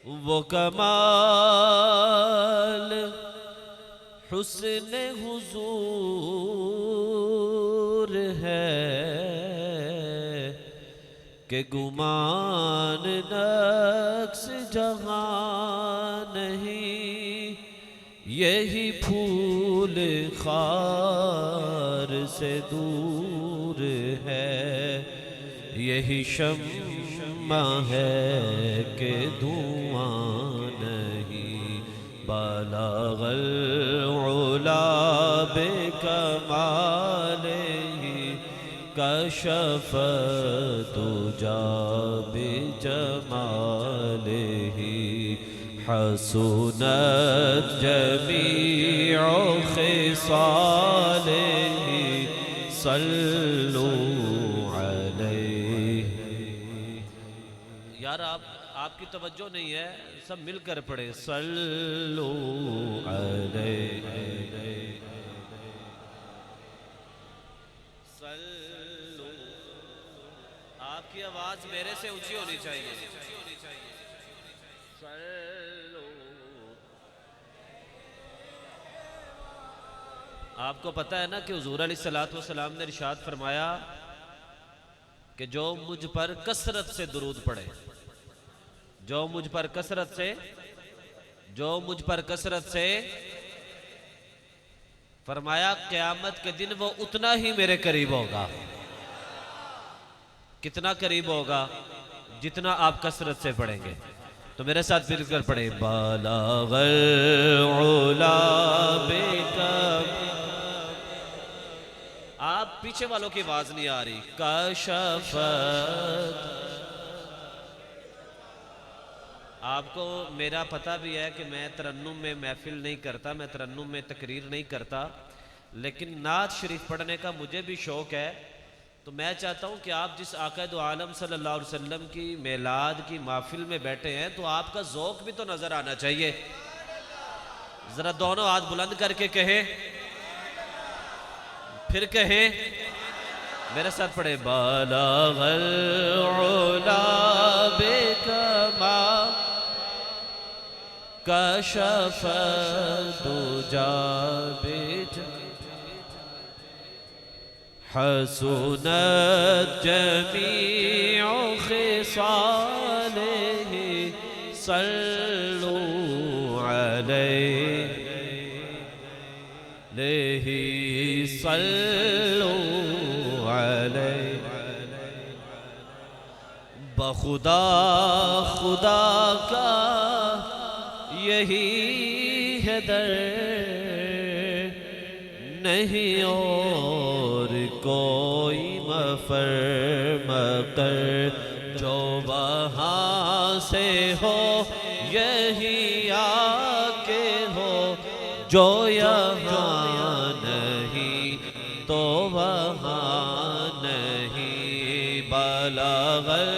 वो कमाल हुस्न हुजूर है कि गुमान नक्स जहां नहीं। यही फूल खार से दूर है, यही शम्मा है कि धुआं नहीं। बलगल उला बिकमालिही कशफ तुजा बिजमालिही। हसुनत जमीउ खिसालिही सल्लु अलैहि। यार आपकी तवज्जो नहीं है, सब मिलकर पढ़े सल्लु अलैहि सल्लु। आपकी आवाज मेरे से ऊंची होनी चाहिए। सल्लु। आपको पता है ना कि हुजूर अलैहिस्सलातु वस्सलाम ने इरशाद फरमाया कि जो मुझ पर कसरत से दुरूद पढ़े, जो मुझ पर कसरत से फरमाया क़यामत के दिन वो उतना ही मेरे करीब होगा। कितना करीब होगा? जितना आप कसरत से पढ़ेंगे। तो मेरे साथ मिलकर पढ़े बलगल उला बिकम। आप पीछे वालों की आवाज नहीं आ रही। कशफत। आपको मेरा पता भी है कि मैं तरन्नुम में महफिल नहीं करता, मैं तरन्नुम में तकरीर नहीं करता, लेकिन नात शरीफ पढ़ने का मुझे भी शौक है। तो मैं चाहता हूं कि आप जिस आका दो आलम सल्लल्लाहु अलैहि वसल्लम की मेलाद की महफिल में बैठे हैं तो आपका ज़ौक़ भी तो नजर आना चाहिए। जरा दोनों हाथ बुलंद करके कहें, फिर कहें, मेरे साथ पढ़े बलगल उला बिकमा कशफ तुजा बिज। हसुनत जमीउ खिसालिही सल्लु अलैहि सल्लु अलैहि। बखुदा खुदा का यही है दर, नहीं और कोई मफर मकर। जो वहाँ से हो यही आके हो, जो यहाँ नहीं तो वहाँ नहीं। बलगल।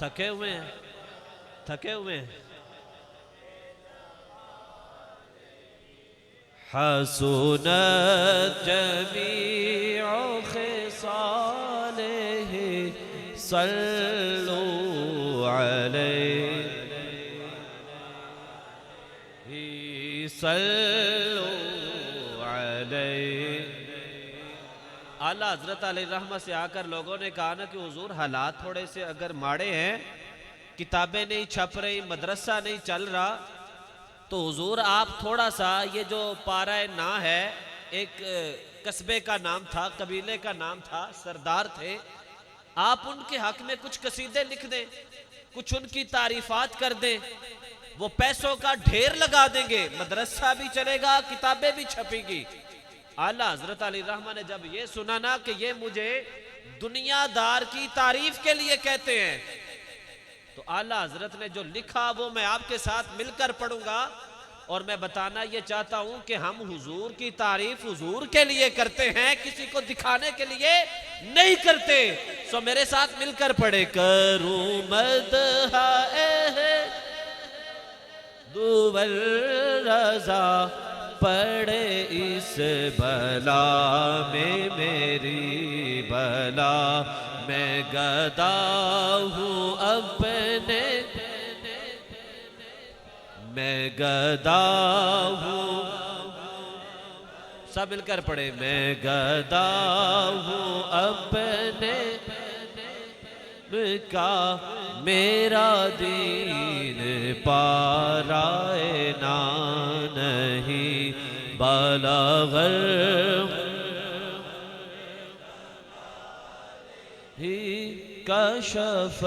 थके हुए हैं, थके हुए हैं। हसुनत जमीउ खिसालिही सल्लु अलैहि सल्लु अलैहि। आला हजरत अलैहिर्रहमत से आकर लोगों ने कहा ना कि हुजूर हालात थोड़े से अगर माड़े हैं, किताबें नहीं छप रही, मदरसा नहीं चल रहा, तो हुजूर आप थोड़ा सा ये जो पाराए ना है, एक कस्बे का नाम था, कबीले का नाम था, सरदार थे, आप उनके हक में कुछ कसीदे लिख दें, कुछ उनकी तारीफात कर दें, वो पैसों का ढेर लगा देंगे, मदरसा भी चलेगा, किताबें भी छपेगी। आला हजरत अलैहिर्रहमत ने जब ये सुना ना कि ये मुझे दुनियादार की तारीफ के लिए कहते हैं, तो आला हजरत ने जो लिखा वो मैं आपके साथ मिलकर पढ़ूंगा। और मैं बताना ये चाहता हूं कि हम हुजूर की तारीफ हुजूर के लिए करते हैं, किसी को दिखाने के लिए नहीं करते। सो मेरे साथ मिलकर पढ़े करूं मदहा दुवल रजा, पड़े इस भला में मेरी भला मैं गदा हूँ अपने, मैं गदा हूँ, सब मिलकर पढ़े, मैं गदा हूँ अपने का, मेरा दीन पाराए ना नहीं बलगर ही कशफ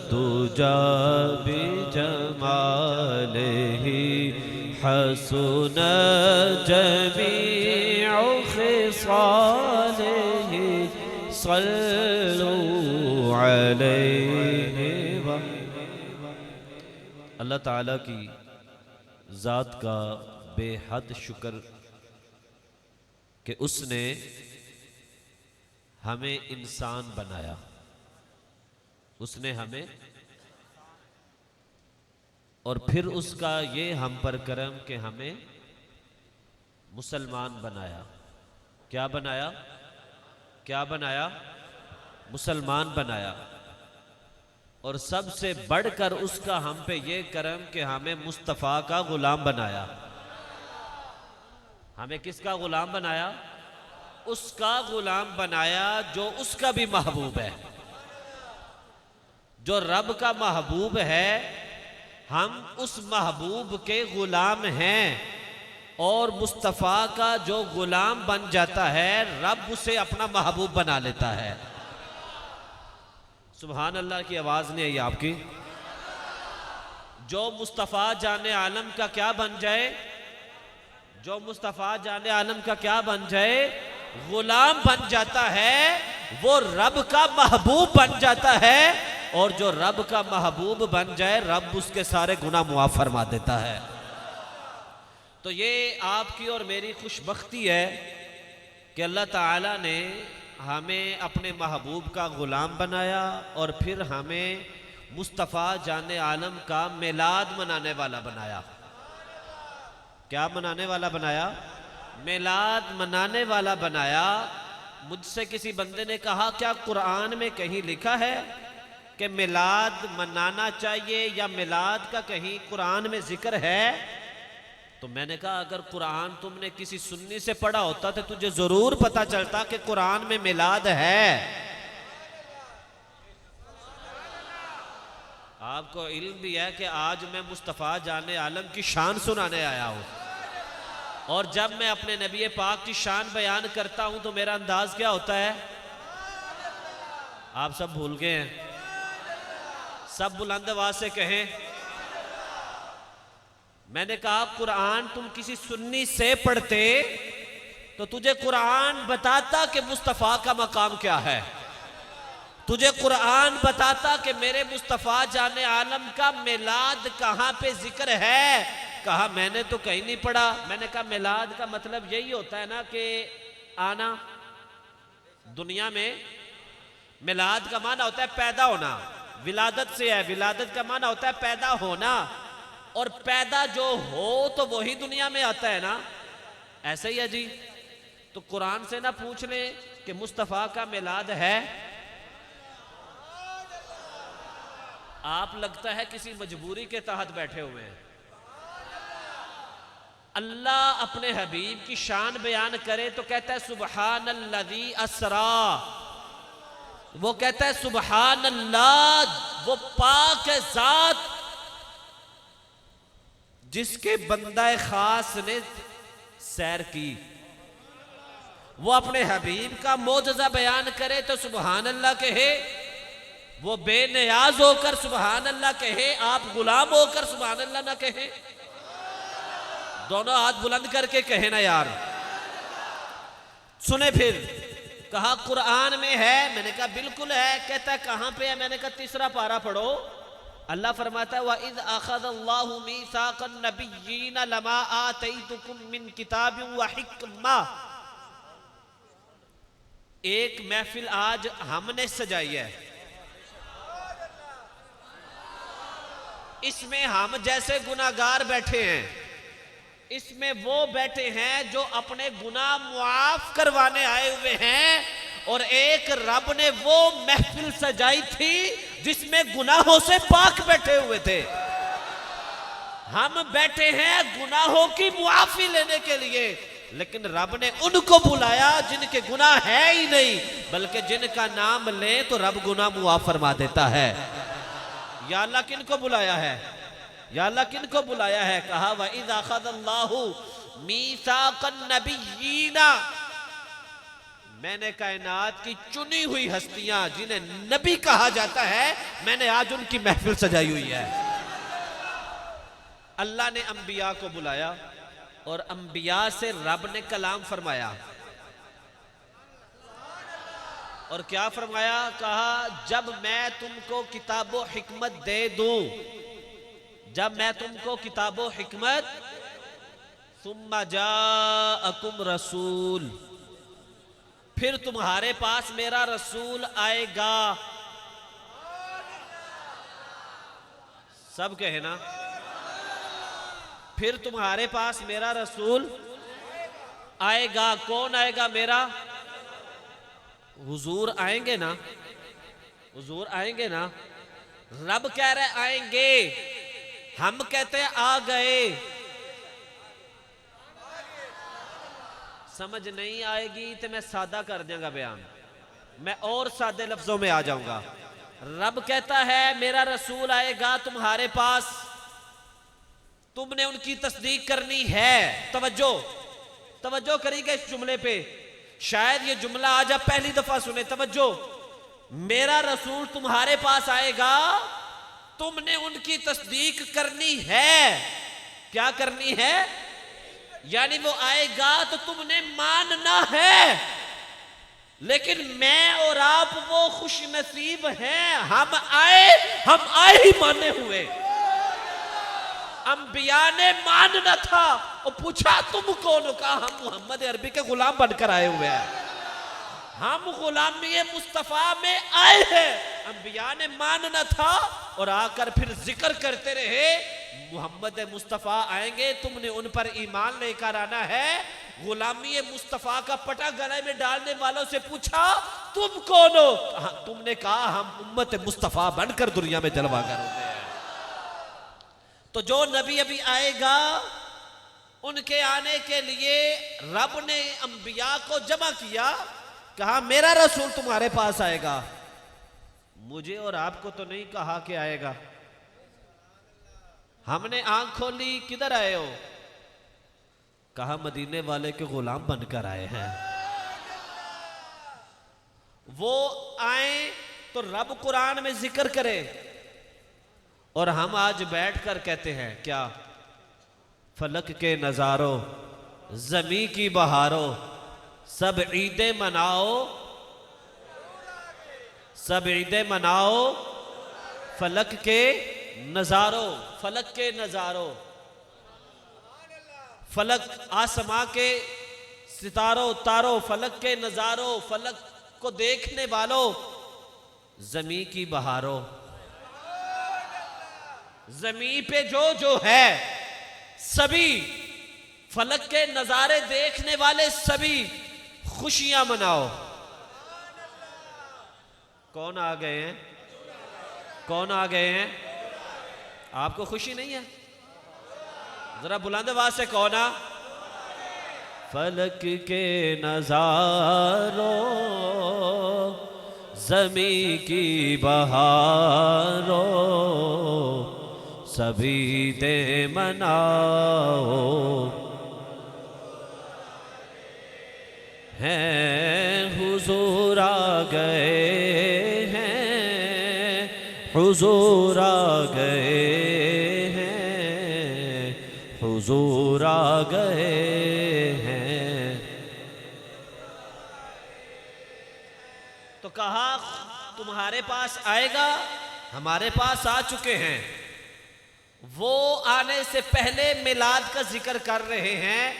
दुजा बिजमाल ही हसन जमीउ खिसालिही सल्लु अलैहि। अल्लाह ताला की ज़ात का बेहद शुक्र कि उसने हमें इंसान बनाया, उसने हमें, और फिर उसका ये हम पर करम कि हमें मुसलमान बनाया। क्या बनाया? क्या बनाया? मुसलमान बनाया। और सबसे बढ़कर उसका हम पे ये करम कि हमें मुस्तफ़ा का गुलाम बनाया। हमें किसका गुलाम बनाया? उसका गुलाम बनाया जो उसका भी महबूब है, जो रब का महबूब है। हम उस महबूब के गुलाम हैं, और मुस्तफ़ा का जो गुलाम बन जाता है रब उसे अपना महबूब बना लेता है। सुभान अल्लाह की आवाज़ नहीं आई आपकी? जो मुस्तफ़ा जाने आलम का क्या बन जाए, जो मुस्तफ़ा जाने आलम का क्या बन जाए, गुलाम बन जाता है, वो रब का महबूब बन जाता है। और जो रब का महबूब बन जाए रब उसके सारे गुनाह मुआफ़ फरमा देता है। तो ये आपकी और मेरी खुशबख्ती है कि अल्लाह ताला ने हमें अपने महबूब का ग़ुलाम बनाया और फिर हमें मुस्तफ़ा जाने आलम का मिलाद मनाने वाला बनाया। क्या मनाने वाला बनाया? मिलाद मनाने वाला बनाया। मुझसे किसी बंदे ने कहा क्या कुरान में कहीं लिखा है कि मिलाद मनाना चाहिए या मिलाद का कहीं कुरान में जिक्र है? तो मैंने कहा अगर कुरान तुमने किसी सुन्नी से पढ़ा होता तो तुझे जरूर पता चलता कि कुरान में मिलाद है। आपको इल्म भी है कि आज मैं मुस्तफ़ा जाने आलम की शान सुनाने आया हूं, और जब मैं अपने नबी पाक की शान बयान करता हूं तो मेरा अंदाज क्या होता है? आप सब भूल गए हैं? सब बुलंद आवाज से कहें। मैंने कहा कुरान तुम किसी सुन्नी से पढ़ते तो तुझे कुरान बताता कि मुस्तफ़ा का मकाम क्या है, तुझे कुरान बताता कि मेरे मुस्तफ़ा जाने आलम का मिलाद कहाँ पे जिक्र है। कहा मैंने तो कहीं नहीं पढ़ा। मैंने कहा मिलाद का मतलब यही होता है ना कि आना दुनिया में। मिलाद का माना होता है पैदा होना, विलादत से है, विलादत का माना होता है पैदा होना, और पैदा जो हो तो वही दुनिया में आता है ना, ऐसे ही है जी। तो कुरान से ना पूछ ले कि मुस्तफ़ा का मिलाद है। आप लगता है किसी मजबूरी के तहत बैठे हुए हैं। अल्लाह अपने हबीब की शान बयान करे तो कहता है सुबहानल्लज़ी असरा। वो कहता है सुबहान अल्लाह, वो पाक है ज़ात जिसके बंदा खास ने सैर की। वो अपने हबीब का मोजज़ा बयान करे तो सुबहान अल्लाह कहे, वो बेनियाज होकर सुबहान अल्लाह कहे, आप गुलाम होकर सुबहान अल्लाह ना कहे। दोनों हाथ बुलंद करके कहे ना यार। सुने फिर कहा कुरान में है। मैंने कहा बिल्कुल है। कहता है कहां पे है? मैंने कहा तीसरा पारा पढ़ो। अल्लाह फरमाता है वइज़ अख़ज़ल्लाहु मीसाक़न नबिय्यीन लमा आतैतुकुम मिन किताबिन व हिक्मा। एक महफिल आज हमने सजाई है, इसमें हम जैसे गुनाहगार बैठे हैं, इसमें वो बैठे हैं जो अपने गुनाह मुआफ करवाने आए हुए हैं, और एक रब ने वो महफिल सजाई थी जिसमें गुनाहों से पाक बैठे हुए थे। हम बैठे हैं गुनाहों की मुआफी लेने के लिए, लेकिन रब ने उनको बुलाया जिनके गुनाह है ही नहीं, बल्कि जिनका नाम ले तो रब गुनाह मुआफ फरमा देता है। या अल्लाह किनको बुलाया है? या अल्लाह किनको बुलाया है? कहा व इज़ अख़ज़ल्लाहु मीसाक़न नबिय्यीना, मैंने कायनात की चुनी हुई हस्तियां जिन्हें नबी कहा जाता है, मैंने आज उनकी महफिल सजाई हुई है। अल्लाह ने अंबिया को बुलाया और अंबिया से रब ने कलाम फरमाया। और क्या फरमाया? कहा जब मैं तुमको किताबो हिकमत दे दूं, जब मैं तुमको किताबो हिकमत, सुम्मा जाअकुम रसूल, फिर तुम्हारे पास मेरा रसूल आएगा। सब कहे ना, फिर तुम्हारे पास मेरा रसूल आएगा। कौन आएगा? मेरा हुजूर आएंगे ना, हुजूर आएंगे ना। रब कह रहे आएंगे, हम कहते हैं आ गए। समझ नहीं आएगी तो मैं सादा कर दूंगा बयान, मैं और सादे लफ्जों में आ जाऊंगा। रब कहता है मेरा रसूल आएगा तुम्हारे पास, तुमने उनकी तस्दीक करनी है। तवज्जो तवज्जो करिएगा इस जुमले पे, शायद ये जुमला आज आप पहली दफा सुने। तवज्जो, मेरा रसूल तुम्हारे पास आएगा, तुमने उनकी तस्दीक करनी है। क्या करनी है? यानी वो आएगा तो तुमने मानना है। लेकिन मैं और आप वो खुश नसीब हैं, हम आए ही माने हुए। अंबिया ने मानना था और पूछा तुम कौन? कहा हम मोहम्मद अरबी के गुलाम बनकर आए हुए हैं, हम गुलामी मुस्तफा में आए हैं। अंबिया ने मानना था और आकर फिर जिक्र करते रहे मोहम्मद मुस्तफा आएंगे, तुमने उन पर ईमान लेकर आना है। गुलामी मुस्तफा का पटा गले में डालने वालों से पूछा तुम कौन हो? तुमने कहा हम उम्मत मुस्तफा बनकर दुनिया में जलवागर होते हैं। तो जो नबी अभी आएगा, उनके आने के लिए रब ने अंबिया को जमा किया, कहा मेरा रसूल तुम्हारे पास आएगा। मुझे और आपको तो नहीं कहा कि आएगा। हमने आंख खोली, किधर आए हो? कहा मदीने वाले के गुलाम बनकर आए हैं। वो आए तो रब कुरान में जिक्र करे, और हम आज बैठकर कहते हैं क्या? फलक के नजारों, जमी की बहारों, सब ईदें मनाओ, सब ईदें मनाओ, फलक के नजारों, फलक के नजारों, फलक आसमां के सितारों तारों, फलक के नजारों, फलक को देखने वालों, जमी की बहारों। जमी पे जो है सभी, फलक के नजारे देखने वाले सभी खुशियां मनाओ। कौन आ गए हैं? कौन आ गए हैं? आपको खुशी नहीं है? जरा बुलंद आवाज से कौन आ? फलक के नजारों, जमी की बहारों, सभी दे मनाओ, हैं हुजूर आ गए हैं, हुजूर आ गए हैं, हुजूर आ गए हैं। तो कहा तुम्हारे पास आएगा, हमारे पास आ चुके हैं। वो आने से पहले मिलाद का जिक्र कर रहे हैं,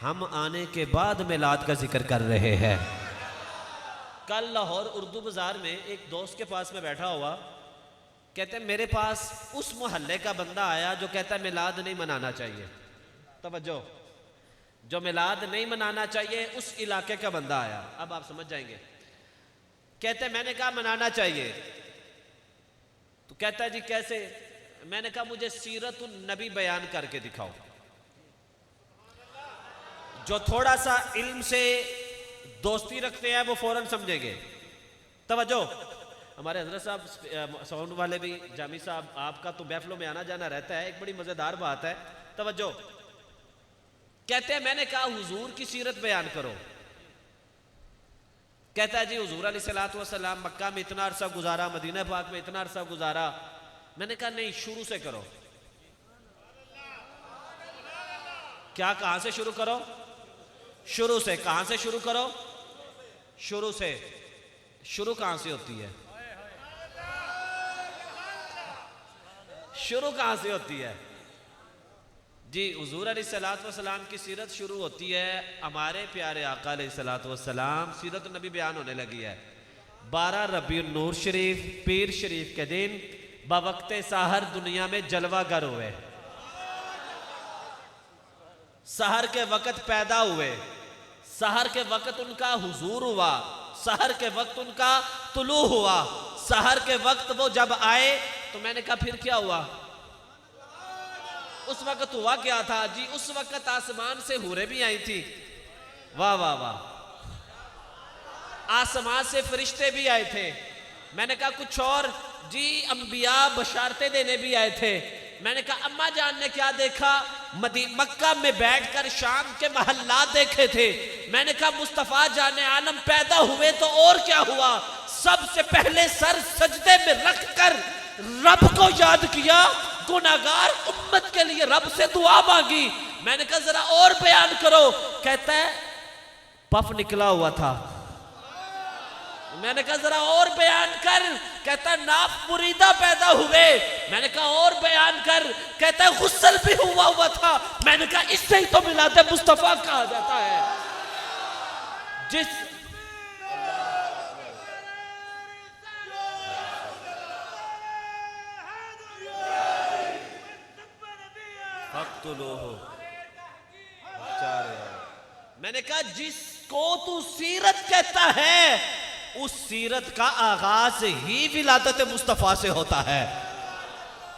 हम आने के बाद मिलाद का जिक्र कर रहे हैं। कल लाहौर उर्दू बाजार में एक दोस्त के पास में बैठा हुआ, कहते हैं मेरे पास उस मोहल्ले का बंदा आया जो कहता है मिलाद नहीं मनाना चाहिए। तवज्जो, जो मिलाद नहीं मनाना चाहिए उस इलाके का बंदा आया। अब आप समझ जाएंगे। कहते मैंने कहा मनाना चाहिए। तो कहता है जी कैसे? मैंने कहा मुझे सीरत नबी बयान करके दिखाओ। जो थोड़ा सा इल्म से दोस्ती रखते हैं वो फौरन समझेंगे। तवज्जो, हमारे हजरत साहब साउंड वाले भी, जामी साहब आपका तो महफिलों में आना जाना रहता है, एक बड़ी मजेदार बात है। तवज्जो, कहते हैं मैंने कहा हुजूर की सीरत बयान करो। कहता है जी हुजूर अलैहिस्सलातु वस्सलाम मक्का में इतना अरसा गुजारा, मदीना पाक में इतना अरसा गुजारा। मैंने कहा नहीं, शुरू से करो। क्या? कहां से शुरू करो? शुरू से। कहां से शुरू करो? शुरू से। शुरू कहां से होती है? शुरू कहां से होती है जी? हुजूर अलैहिस्सलातु वस्सलाम की सीरत शुरू होती है, हमारे प्यारे आका अलैहिस्सलातु वस्सलाम सीरत नबी बयान होने लगी है। 12 रबीउन नूर शरीफ पीर शरीफ के दिन बवक्ते सहर दुनिया में जलवागर हुए। सहर के वक्त पैदा हुए, सहर के वक्त उनका हुजूर हुआ, सहर के वक्त उनका तुलू हुआ। सहर के वक्त वो जब आए तो मैंने कहा फिर क्या हुआ? उस वक्त हुआ क्या था जी? उस वक्त आसमान से हूरें भी आई थी। वाह वाह वाह। आसमान से फरिश्ते भी आए थे। मैंने कहा कुछ और जी, अंबिया बशारते देने भी आए थे। मैंने कहा अम्मा जान ने क्या देखा? मक्का में बैठकर शाम के महल्ला देखे थे। मैंने कहा मुस्तफा जाने आलम पैदा हुए तो और क्या हुआ? सबसे पहले सर सजदे में रखकर रब को याद किया, गुनाहगार उम्मत के लिए रब से दुआ मांगी। मैंने कहा जरा और बयान करो। कहता है पफ निकला हुआ था। मैंने कहा जरा और बयान कर। कहता नाफ मुरीदा पैदा हुए। मैंने कहा और बयान कर। कहता है गुस्ल भी हुआ था। मैंने कहा इससे ही तो मिलाद मुस्तफा कहा जाता है। जिस मैंने कहा जिसको तू सीरत कहता है, उस सीरत का आगाज ही विलादत मुस्तफा से होता है।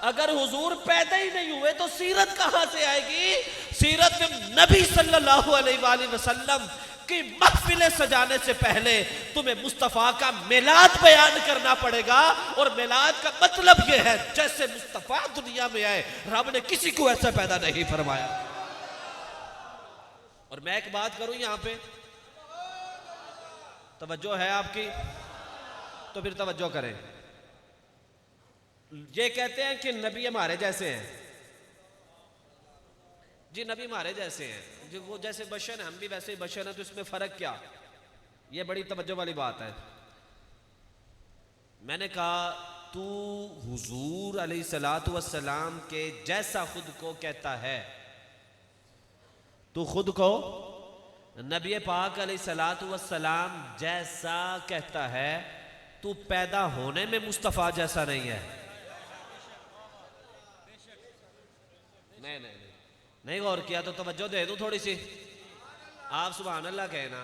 अगर हुजूर पैदा ही नहीं हुए तो सीरत कहां से आएगी? सीरत में नबी सल्लल्लाहु अलैहि वसल्लम की महफिलें सजाने से पहले तुम्हें मुस्तफा का मिलाद बयान करना पड़ेगा। और मिलाद का मतलब यह है जैसे मुस्तफा दुनिया में आए, रब ने किसी को ऐसा पैदा नहीं फरमाया। और मैं एक बात करूं यहां पे, तवज्जो है आपकी? तो फिर तवज्जो करें। ये कहते हैं कि नबी हमारे जैसे हैं जी, नबी हमारे जैसे हैं जो वो जैसे बशर है हम भी वैसे ही बशर हैं, तो इसमें फर्क क्या? ये बड़ी तवज्जो वाली बात है। मैंने कहा तू हुजूर अलैहिस्सलातु वस्सलाम के जैसा खुद को कहता है, तू खुद को नबी पाक अलैहिस्सलातु वस्सलाम जैसा कहता है, तू पैदा होने में मुस्तफा जैसा नहीं है। नहीं गौर किया तो तवज्जो दे दूं थोड़ी सी। आप सुभान अल्लाह कहना।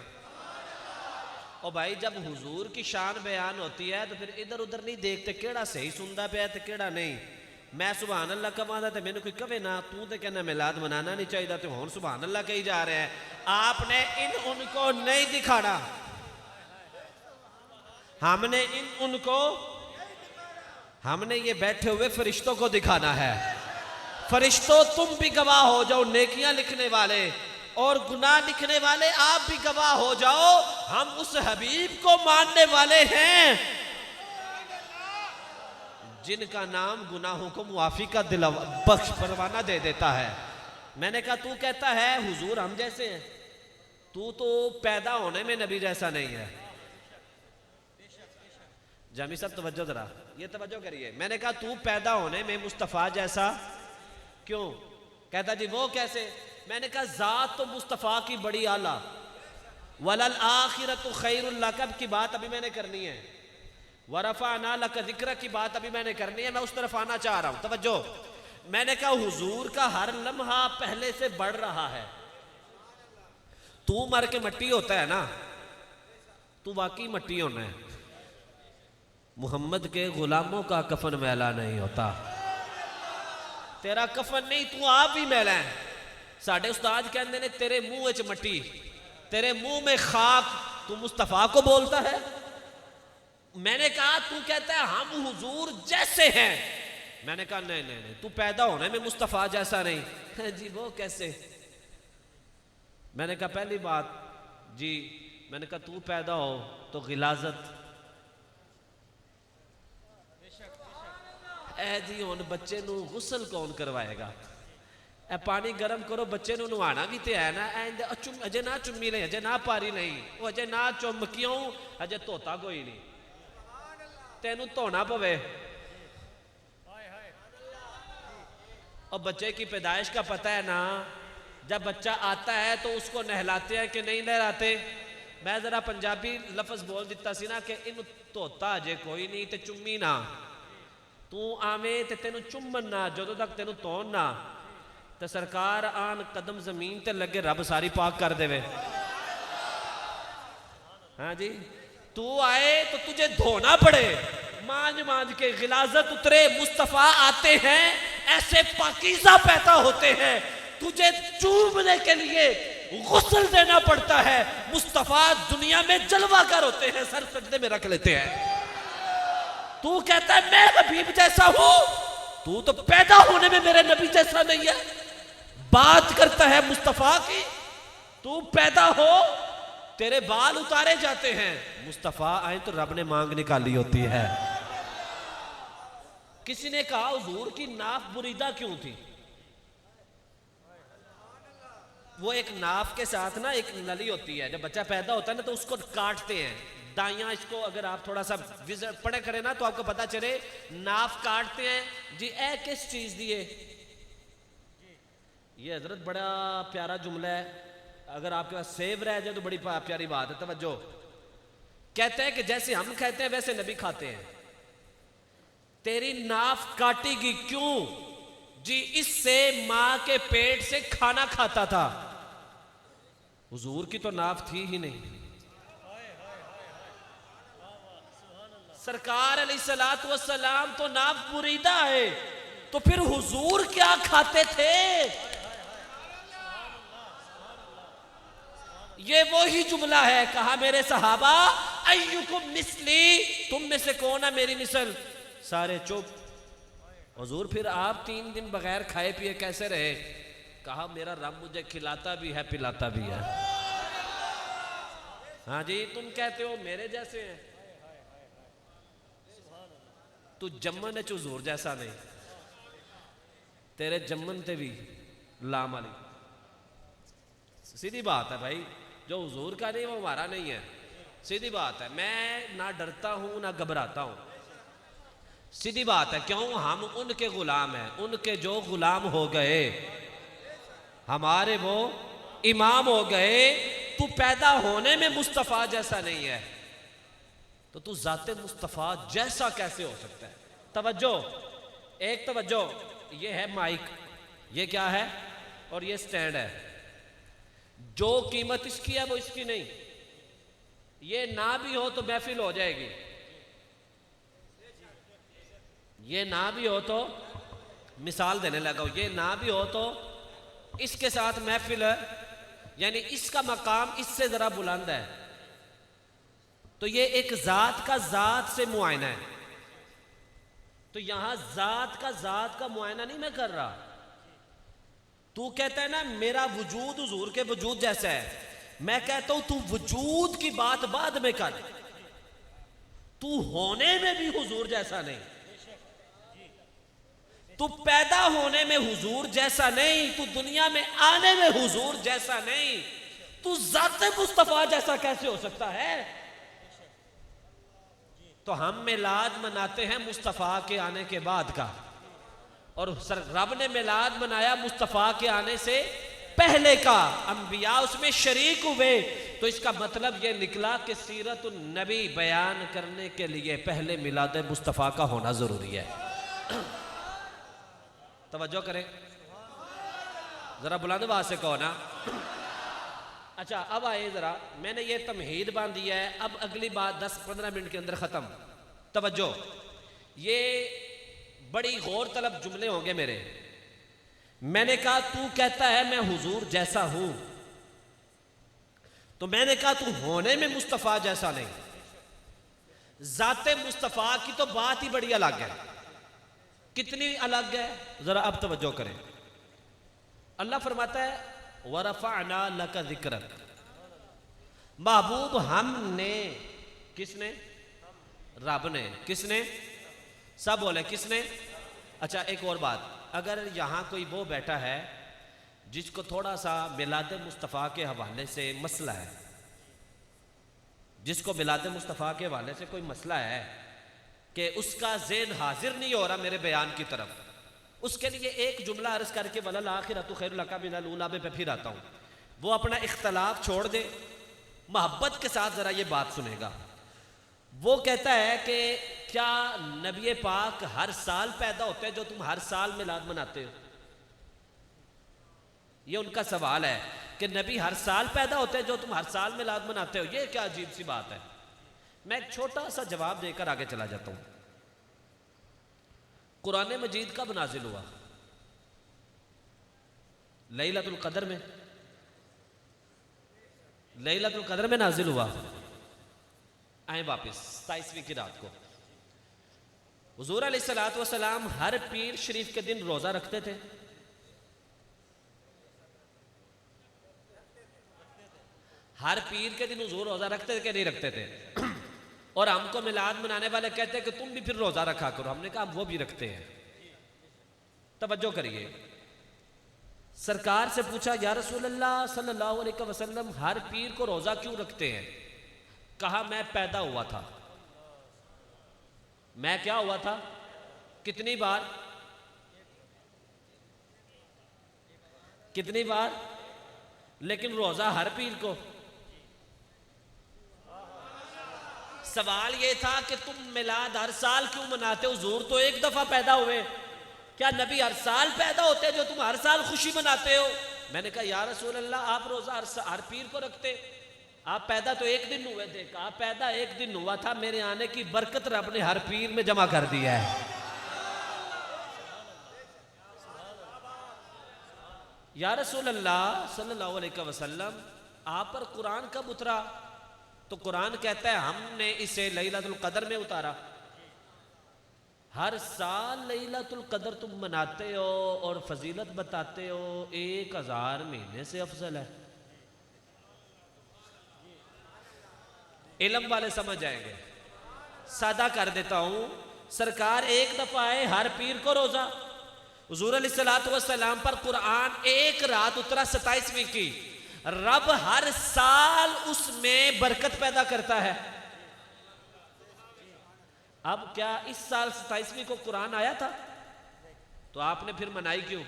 ओ भाई जब हुजूर की शान बयान होती है तो फिर इधर उधर नहीं देखते केड़ा सही सुनता पे तो केड़ा नहीं। मैं सुभान अल्लाह कमादा तो मैंने कोई कवे ना, तू तो कहना मिलाद मनाना नहीं चाहिए, तो हुन सुभान अल्लाह कही जा रहे हैं। आपने इन उनको नहीं दिखाना, हमने इन उनको हमने ये बैठे हुए फरिश्तों को दिखाना है। फरिश्तों तुम भी गवाह हो जाओ, नेकियां लिखने वाले और गुनाह लिखने वाले आप भी गवाह हो जाओ, हम उस हबीब को मानने वाले हैं जिनका नाम गुनाहों को मुआफी का बख्श परवाना दे देता है। मैंने कहा तू कहता है हुजूर हम जैसे हैं, तू तो पैदा होने में नबी जैसा नहीं है। जामी साहब तवज्जो जरा, ये तवज्जो करिए। मैंने कहा तू पैदा होने में मुस्तफा जैसा क्यों? कहता जी वो कैसे? मैंने कहा जात तो मुस्तफा की बड़ी आला, वलल आखिरतु खैरुल लक की बात अभी मैंने करनी है, वरफअना लक ज़िक्र की बात अभी मैंने करनी है। मैं उस तरफ आना चाह रहा हूं, तवज्जो। मैंने कहा हुजूर का हर लम्हा पहले से बढ़ रहा है। तू मर के मट्टी होता है ना, तू वाकई मट्टी होना है। मुहम्मद के गुलामों का कफन मैला नहीं होता। तेरा कफन नहीं, तू आप भी मैला है। साढ़े उस्ताद कहते ने तेरे मुंह च मट्टी, तेरे मुंह में खाक, तू मुस्तफा को बोलता है। मैंने कहा तू कहता है हम हुजूर जैसे हैं। मैंने कहा नहीं नहीं नहीं, तू पैदा होने में मुस्तफा जैसा नहीं। जी वो कैसे? मैंने कहा पहली बात जी, मैंने कहा तू पैदा हो तो गिलाजत ए जी, हुन बच्चे नू गुसल कौन करवाएगा? ए पानी गर्म करो, बच्चे नू नहाना भी तो है ना। अजे ना चुम्मी ले, अजे ना पारी नहीं, वो अजे ना चुम क्यों? अजे धोता कोई नहीं, तेनू धोना पवे। और बच्चे की पैदाइश का पता है ना, जब बच्चा आता है तो उसको नहलाते हैं कि नहीं नहलाते? मैं जरा पंजाबी लफ्ज बोल दिता सी ना कि इन धोता अजे कोई नहीं ते चुम्मी ना। तू आवे ते तेनू चुम्मन ना, जो तक तेनू धोन ना, तो सरकार आन कदम जमीन ते लगे रब सारी पाक कर देवे। हाँ जी, तू आए तो तुझे धोना पड़े, मांझ मांझ के गिलाजत उतरे। मुस्तफा आते हैं ऐसे पाकीज़ा पैदा होते हैं, तुझे चूमने के लिए गुस्ल देना पड़ता है। मुस्तफा दुनिया में जलवागर होते हैं, सर सजदे में रख लेते हैं। तू कहता है मैं हबीब जैसा हूं, तू तो पैदा होने में मेरे नबी जैसा नहीं है। बात करता है मुस्तफा की, तू पैदा हो तेरे बाल उतारे जाते हैं, मुस्तफा आए तो रब ने मांग निकाली होती है। किसी ने कहा हुजूर की नाफ बुरीदा क्यों थी? वो एक नाफ के साथ ना एक नली होती है, जब बच्चा पैदा होता है ना तो उसको काटते हैं दाइयां। इसको अगर आप थोड़ा सा पढ़े करें ना तो आपको पता चले, नाफ काटते हैं जी। ए किस चीज दी है ये? हजरत बड़ा प्यारा जुमला है, अगर आपके पास सेव रह जाए तो बड़ी प्यारी बात है। तवज्जो, कहते हैं कि जैसे हम कहते हैं वैसे नबी खाते हैं। तेरी नाफ काटेगी क्यों जी? इससे मां के पेट से खाना खाता था। हुजूर की तो नाफ थी ही नहीं। सरकार अलैहिस्सलातु वस्सलाम तो नाफ बुरीदा है, तो फिर हुजूर क्या खाते थे? ये वो ही जुमला है, कहा मेरे सहाबा अय्युकुम मिस्ली, तुम में से कौन है मेरी मिसल? सारे चुप। हुजूर फिर आप 3 दिन बगैर खाए पिए कैसे रहे? कहा मेरा रब मुझे खिलाता भी है पिलाता भी है। हाँ जी, तुम कहते हो मेरे जैसे हैं, तू जम्मन है हुजूर जैसा नहीं। तेरे जम्मन ते भी लाम वाली सीधी बात है भाई, जो हुजूर का नहीं वो हमारा नहीं है। सीधी बात है, मैं ना डरता हूं ना घबराता हूं। सीधी बात है, क्यों? हम उनके गुलाम हैं, उनके जो गुलाम हो गए हमारे वो इमाम हो गए। तू पैदा होने में मुस्तफ़ा जैसा नहीं है तो तू जाते मुस्तफ़ा जैसा कैसे हो सकता है? तवज्जो, एक तवज्जो, ये है माइक, ये क्या है? और ये स्टैंड है। जो कीमत इसकी है वो इसकी नहीं। ये ना भी हो तो महफिल हो जाएगी, ये ना भी हो तो, मिसाल देने लगा, ये ना भी हो तो इसके साथ महफिल है, यानी इसका मकाम इससे जरा बुलंद है। तो ये एक जात का जात से मुआयना है। तो यहां जात का मुआयना नहीं मैं कर रहा। तू कहता है ना मेरा वजूद हुजूर के वजूद जैसा है, मैं कहता हूं तू वजूद की बात बाद में कर, तू होने में भी हुजूर जैसा नहीं। तू पैदा होने में हुजूर जैसा नहीं, तू दुनिया में आने में हुजूर जैसा नहीं, तू ज़ात मुस्तफा जैसा कैसे हो सकता है? तो हम मिलाद मनाते हैं मुस्तफा के आने के बाद का, और रब ने मिलाद मनाया मुस्तफा के आने से पहले का। अंबिया उसमें शरीक हुए, तो इसका मतलब यह निकला कि सीरत नबी बयान करने के लिए पहले मिलाद मुस्तफा का होना जरूरी है। तवज्जो करें जरा, बुलंद आवाज से कहो ना। अच्छा अब आए जरा, मैंने ये तमहीद बांध दिया है, अब अगली बात 10-15 मिनट के अंदर खत्म। तवज्जो, ये बड़ी गौर तलब जुमले होंगे मेरे। मैंने कहा तू कहता है मैं हुजूर जैसा हूं, तो मैंने कहा तू होने में मुस्तफ़ा जैसा नहीं, जाते मुस्तफ़ा की तो बात ही बड़ी अलग है। कितनी अलग है जरा अब तवज्जो करें। अल्लाह फरमाता है वरफ़अना लका ज़िक्रक, महबूब हमने, किसने? रब ने। किसने? सब बोले किसने? अच्छा एक और बात, अगर यहां कोई वो बैठा है जिसको थोड़ा सा मिलाद मुस्तफ़ा के हवाले से मसला है, जिसको मिलाद मुस्तफ़ा के हवाले से कोई मसला है कि उसका ज़हन हाजिर नहीं हो रहा मेरे बयान की तरफ, उसके लिए एक जुमला अर्ज करके वलल आखिरतु खैरुल लका मिनल ऊला पे फिर आता हूँ। वो अपना इख्तलाफ छोड़ दे, मोहब्बत के साथ ज़रा ये बात सुनेगा। वो कहता है कि क्या नबी पाक हर साल पैदा होते हैं जो तुम हर साल मिलाद मनाते हो? ये उनका सवाल है कि नबी हर साल पैदा होते हैं जो तुम हर साल मिलाद मनाते हो। ये क्या अजीब सी बात है। मैं एक छोटा सा जवाब देकर आगे चला जाता हूं। कुरान मजीद कब नाजिल हुआ? लैलतुल कदर में, लैलतुल कदर में नाजिल हुआ। आए वापिस 27वीं की रात को हुजूर अलैहिस्सलातु वस्सलाम हर पीर शरीफ के दिन रोजा रखते थे। हर पीर के दिन हुजूर रोजा रखते थे कि नहीं रखते थे? और हमको मिलाद मनाने वाले कहते हैं कि तुम भी फिर रोजा रखा करो। हमने कहा वो भी रखते हैं। तवज्जो करिए, सरकार से पूछा या रसूल अल्लाह सल्लल्लाहु अलैहि वसल्लम हर पीर को रोजा क्यों रखते हैं? कहा मैं पैदा हुआ था। मैं क्या हुआ था? कितनी बार? कितनी बार? लेकिन रोजा हर पीर को। सवाल यह था कि तुम मिलाद हर साल क्यों मनाते हो? हुजूर तो एक दफा पैदा हुए, क्या नबी हर साल पैदा होते हैं जो तुम हर साल खुशी मनाते हो? मैंने कहा या रसूल अल्लाह आप रोजा हर पीर को रखते, आप पैदा तो एक दिन हुए थे। कहा पैदा एक दिन हुआ था, मेरे आने की बरकत रब ने हर पीर में जमा कर दिया है। या रसूल अल्लाह सल्लल्लाहु अलैहि वसल्लम आप पर कुरान कब उतरा? तो कुरान कहता है हमने इसे लैलतुल कदर में उतारा। हर साल लैलतुल कदर तुम मनाते हो और फजीलत बताते हो 1000 महीने से अफजल है। इल्म वाले समझ जाएंगे, सादा कर देता हूं। सरकार एक दफा आए हर पीर को रोजा। हुजूर अलैहिस्सलातु वस्सलाम पर कुरान एक रात उतरा 27वीं की। रब हर साल उसमें बरकत पैदा करता है। अब क्या इस साल 27वीं को कुरान आया था? तो आपने फिर मनाई क्यों?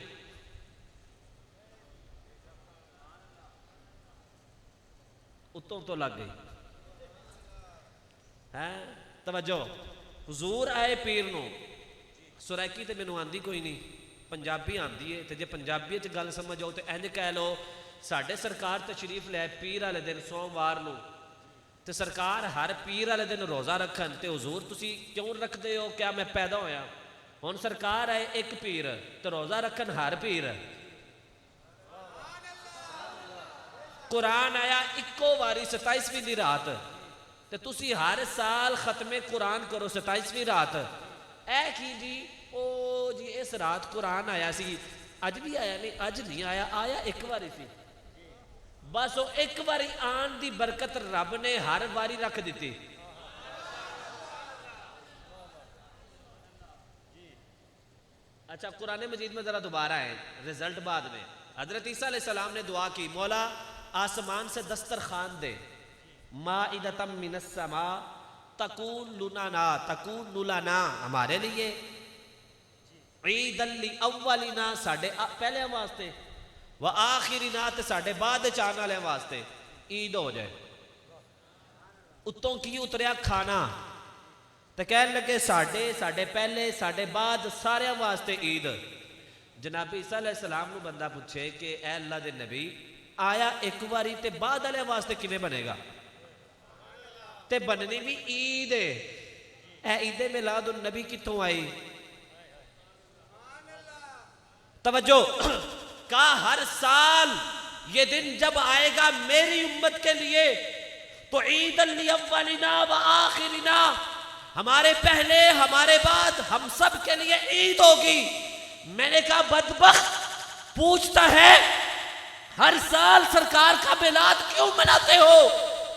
उत्तों तो लग गई है। तवज्जो, हुजूर आए पीर नो। सुरैकी तो मैनू आंदी कोई नहीं, पंजाबी आंदी है। तो जे पंजाबी च गल समझ आओ तो इंज कह लो साडे सरकार तशरीफ ले पीर वाले दिन सोमवार नू, तो सरकार हर पीर वाले दिन रोज़ा रखन, तो हुजूर तुसी क्यों रखते हो? क्या मैं पैदा होया? हुण सरकार आए एक पीर तो रोज़ा रखन हर पीर। कुरान आया इक्को वारी 27वीं दी रात, तो तुसी हर साल खत्मे कुरान करो 27वीं रात। ऐ की जी? ओ जी इस रात कुरान आया सी, अज भी आया नहीं? अज नहीं आया, आया एक बारी सी। बस वो एक बारी आन दी बरकत रब ने हर बारी रख दी। अच्छा कुरान मजीद में जरा दोबारा है, रिजल्ट बाद में। हजरत ईसा अलैहिस्सलाम ने दुआ की, मौला आसमान से दस्तरखान दे, माइदतम मिनस समा तकून लुना हमारे लिए, ईदल ली अव्वलिना साडे पहले वास्ते, व आखिरिना ते साडे बाद चाहने वाले वास्ते ईद हो जाए। उत्तों की उतरिया खाना, तो कह लगे साडे पहले साडे बाद सारे वास्ते ईद। जनाबी ईसा अलैहिस्सलाम नू बंदा पूछे कि ऐ अल्लाह दे नबी आया एक बारी ते बाद वाले वास्ते किवें बनेगा? ते बननी भी ईद है। ए ईद मिलादुन नबी कितों आई? तवज्जो का हर साल ये दिन जब आएगा मेरी उम्मत के लिए तो ईद अव्वलिना व आखिरिना, हमारे पहले हमारे बाद हम सब के लिए ईद होगी। मैंने कहा बदबख्त पूछता है हर साल सरकार का मिलाद क्यों मनाते हो?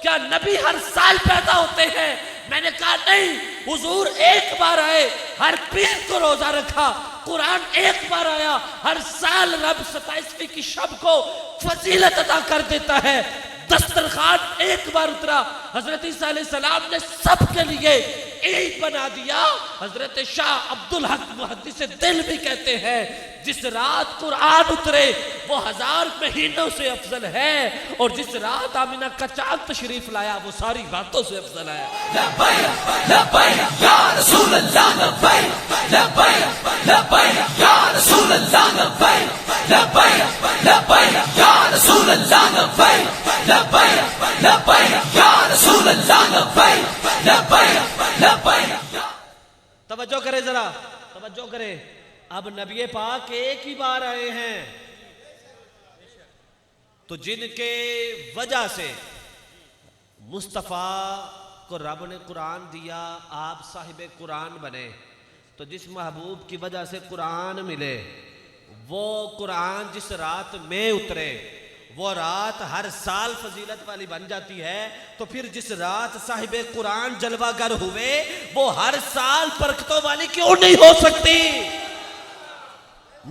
क्या नबी हर साल पैदा होते हैं? मैंने कहा नहीं, हुजूर एक बार आए, हर पीर को रोजा रखा, कुरान एक बार आया, हर साल रब 27वीं की शब को फजीलत अता कर देता है। दस्तरखान एक बार उतरा, हजरत ईसा अलैहिस्सलाम ने सबके लिए ईद बना दिया। हजरत शाह अब्दुल हक मुहद्दिस दिल भी कहते हैं जिस रात कुरान उतरे वो 1000 महीनों से अफजल है, और जिस रात आमिना का चांद तशरीफ लाया वो सारी रातों से अफजल है। लब्बैक लब्बैक या रसूल अल्लाह, लब्बैक लब्बैक लब्बैक या रसूल अल्लाह, लब्बैक लब्बैक लब्बैक या रसूल अल्लाह, लब्बैक लब्बैक लब्बैक या रसूल अल्लाह, लब्बैक लब्बैक लब्बैक। तवज्जो करे जरा, तवज्जो करे। अब नबी पाक एक ही बार आए हैं, तो जिनके वजह से मुस्तफ़ा को रब ने कुरान दिया, आप साहिब कुरान बने, तो जिस महबूब की वजह से कुरान मिले, वो कुरान जिस रात में उतरे वो रात हर साल फजीलत वाली बन जाती है। तो फिर जिस रात साहिब कुरान जलवागर हुए वो हर साल बरकतों वाली क्यों नहीं हो सकती?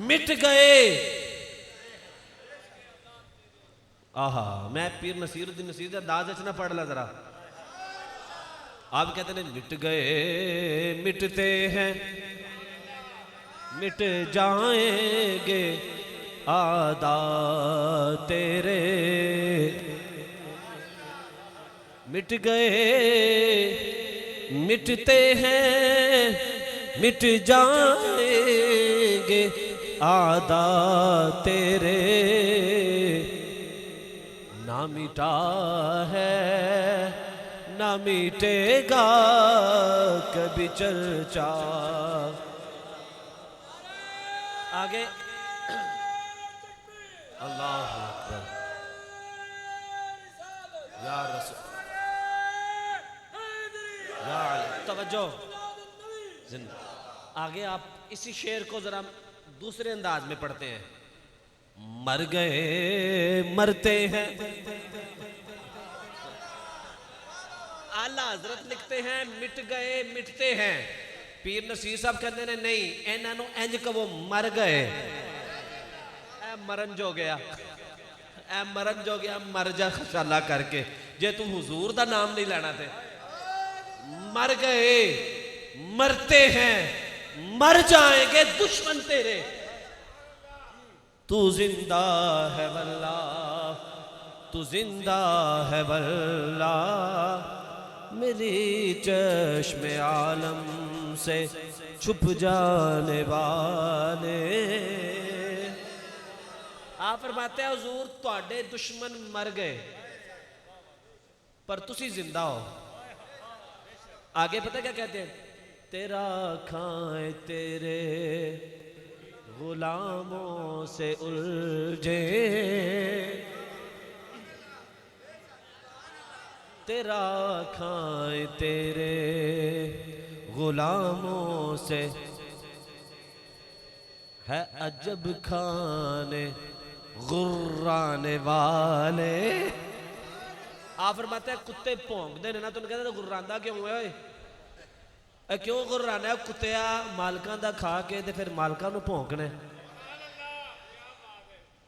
मिट गए। आहा, मैं पीर नसीरुद्दीन नसीर अंदाज ना पढ़ ला जरा। आप कहते हैं मिट गए मिटते हैं मिट जाएंगे आदा तेरे, मिट गए मिटते हैं मिट जाएंगे आदा तेरे, ना मिटा है ना मिटेगा कभी चर्चा। आगे अल्लाह अकबर या रसूल या तवज्जो। आगे आप इसी शेर को जरा दूसरे अंदाज में पढ़ते हैं। मर गए मरते हैं, आला हजरत लिखते हैं मिट गए मिटते हैं। पीर नसीर साहब कहते हैं नहीं, इन्हां नूं इंज कहो मर गए, मरन जो गया, ए मरन जो गया, मर जा खशाला करके, जे तू हुजूर दा नाम नहीं लेना थे। मर गए मरते हैं मर जाएंगे दुश्मन तेरे, तू जिंदा है वल्ला तू जिंदा है वल्ला, मेरी चश्मे आलम से छुप जाने वाले। आप फरमाते हैं हुजूर तुहाडे दुश्मन मर गए पर तुसी जिंदा हो। आगे पता क्या कहते हैं? तेरा खाए तेरे गुलामों से उलझे, तेरा खाए तेरे गुलामों से है अजब खाने गुर्राने वाले। आप फरमाते हैं कुत्ते भौंकते ने ना, तुम कहते गुर्रांदा क्यों है? क्यों गुर्राना है? कुत्तिया मालकां दा खा के ते फिर मालकां नूं भौंकने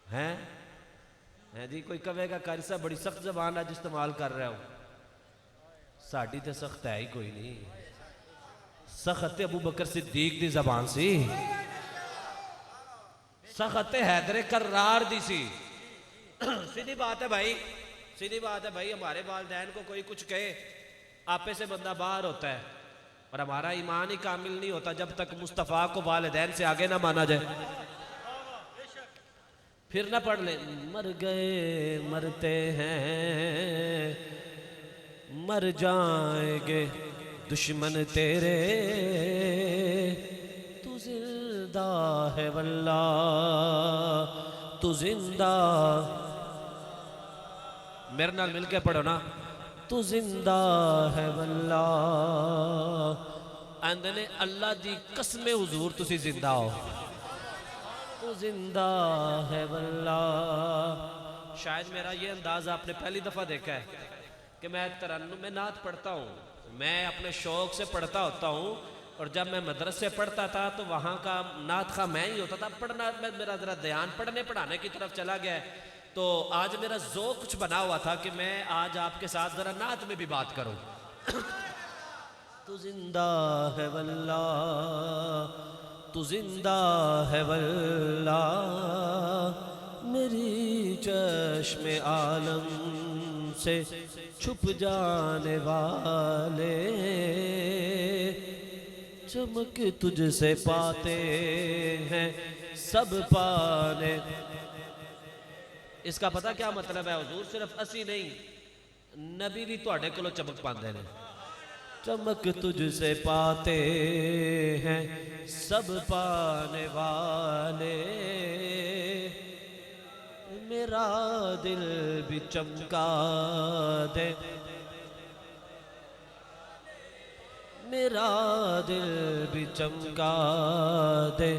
हैं? है जी, कोई कहेगा कारी साहब बड़ी सख्त जबान अज इस्तेमाल कर रहे हो। साड़ी तो सख्त है ही कोई नहीं, सख्त अबू बकर सिद्दीक दी जबान सी, सख्त हैदर कर्रार दी सी। सीधी बात है भाई, सीधी बात है भाई। हमारे वालिदैन को कोई कुछ कहे, आपे से बंदा बाहर होता है, और हमारा ईमान ही कामिल नहीं होता जब तक मुस्तफ़ा को वालिदैन से आगे ना माना जाए। फिर ना पढ़ ले मर गए मरते हैं मर जाएंगे दुश्मन तेरे तू जिंदा है वल्ला, तू जिंदा। मेरे नाल मिलके पढ़ो ना, तू जिंदा है वल्ला। आंदे ने अल्लाह दी कसम हुजूर तुसी जिंदा हो, तू जिंदा है वल्ला। शायद मेरा ये अंदाज़ आपने पहली दफ़ा देखा है कि मैं तरन्नुम में नात पढ़ता हूँ, मैं अपने शौक़ से पढ़ता होता हूँ। और जब मैं मदरसे पढ़ता था तो वहाँ का नात खा मैं ही होता था। पढ़ना मेरा ज़रा ध्यान पढ़ने पढ़ाने की तरफ चला गया, तो आज मेरा ज़ौक़ कुछ बना हुआ था कि मैं आज आपके साथ ज़रा नात में भी बात करूँ। तू जिंदा है वल्ला, तू जिंदा है वल्ला, मेरी चश्मे आलम से छुप जाने वाले, चमक तुझसे पाते हैं सब पाने। इसका पता क्या मतलब है हुजूर? सिर्फ असी नहीं, नबी भी तुहाडे कोलों चमक पाते हैं। चमक तुझसे पाते हैं सब पाने वाले, मेरा दिल भी चमका दे, मेरा दिल भी चमका दे,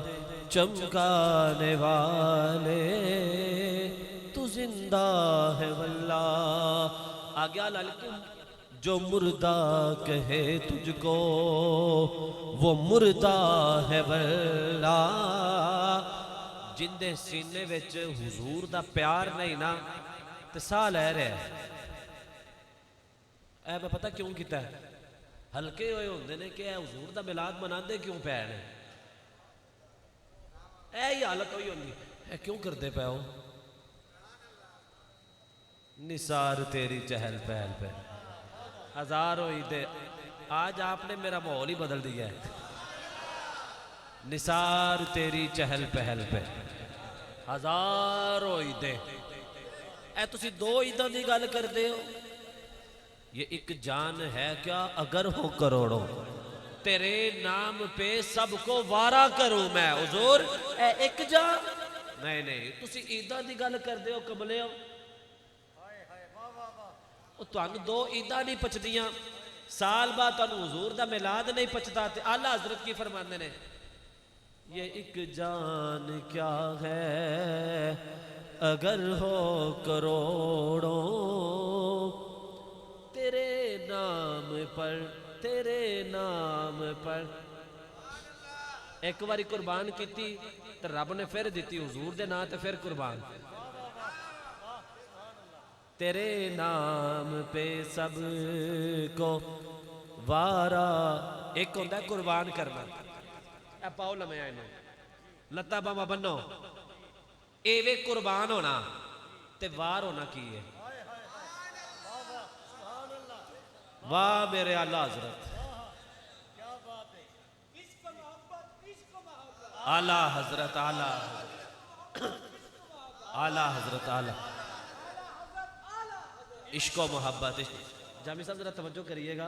चमकाने वाले, तू जिंदा है वल्ला। आ गया लालिकुम, जो मुर्दा कहे तुझको वो मुर्दा है वल्ला। जिंदे सीने विच हुजूर दा प्यार नहीं ना ते साह लै रहा है। ऐ मैं पता क्यों किया, हल्के होए होंदे ने कि हुजूर दा मिलाद मनाते क्यों पै ने, ऐ हालत हुई होंदी है क्यों करते पे हो। निसार तेरी चहल पहल पे हजार हुई दे, आज आपने मेरा माहौल ही बदल दिया है। निसार तेरी चहल पहल पे हजार होई दे। ऐ तुसी दो ईदां दी गल करदे हो, ये एक जान है क्या अगर हो करोड़ों, तेरे नाम पे सबको वारा करूं मैं हुजूर। ऐ एक जान नहीं नहीं, तुसी ईदां दी गल करदे हो कमले हो। तुहानू दो ईदां नहीं पचदियां, साल बाद तुहानू हुजूर दा मिलाद नहीं पचदा। ते आला हजरत की फरमांदे ने, ये एक जान क्या है अगर हो करोड़ों, तेरे नाम पर, तेरे नाम पर। एक बारी कुर्बान की तो रब ने फिर दी हुजूर दे नाम ते फिर कुर्बान। तेरे नाम पे सब को वारा। एक होंदा कुर्बान करना, ए पाओ लमे इनू लत्ता बामा बनो, एवे कुर्बान होना ते वार होना की है। वाह मेरे आला हजरत, आला हजरत, आला आला हजरत, आला इश्को मोहब्बत। जामी साहब जरा तवज्जो करिएगा,